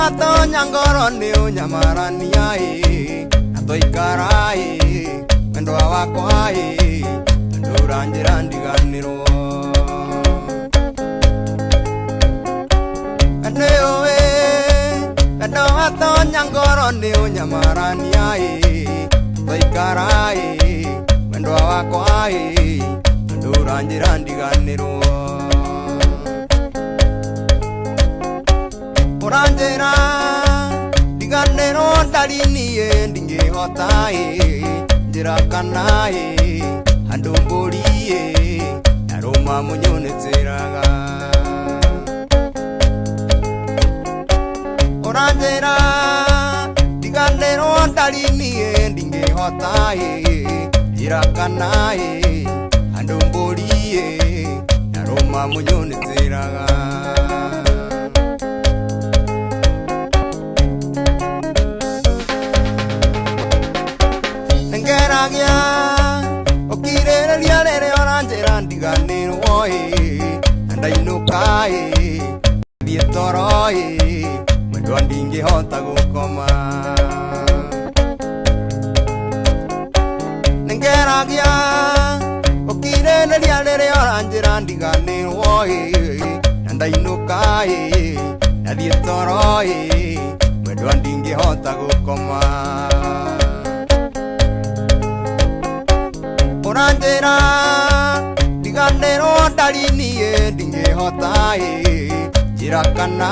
watonya ngoro ni unyamarania atoikara wendo wakwa nduranjira ndiganirwo aneowe wendo watonya ngoro ni unyamarania atoikara wendo wakwa nduranjira ndiganirwo uranjira ndiganirwo ndarinie ndingihota njira kana andu mburi aruma munyunitiraga uranjira ndiganirwo ndarinie ndingihota njira kana andu mburi aruma munyunitiraga okirĩrĩria rĩrĩa ũranjĩra ndiganĩrwo ndainuka thiĩ toro mwendwa ndingĩhota gũkoma nĩngeragia okirĩrĩria rĩrĩa ũranjĩra ndiganĩrwo ndainuka thiĩ toro mwendwa ndingĩhota gũkoma uranjira ndiganirwo ndarinie ndingihota njira kana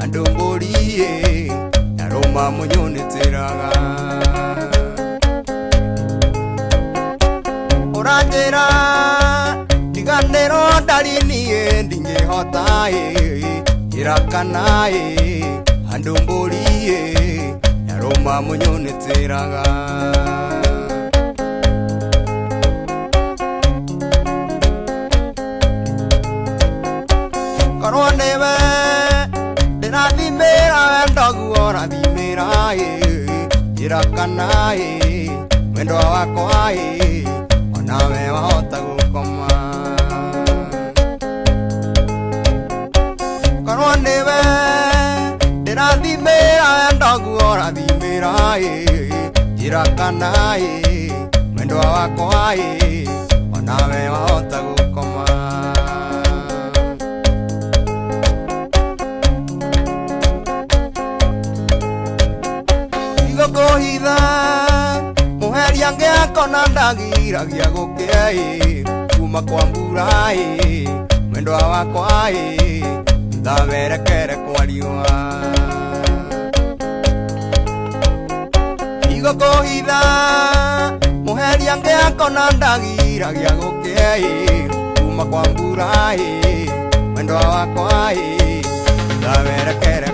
andu mburi aruma munyunitiraga uranjira ndiganirwo ndarinie ndingihota njira kana andu mburi aruma munyunitiraga Koroniwe ndirathimira wendo guo rathimira njira kana wendo wakwa onawe wahota gukoma Koroniwe ndirathimira wendo guo rathimira njira kana wendo wakwa onawe wahota gukoma Gohitha muheria ngiakona ndagiragia gukia kuma kwa mbura mwendwa wakwa ndawerekere kwa riua igogohitha muheria ngiakona ndagiragia gukia kuma kwa mbura mwendwa wakwa ndawerekere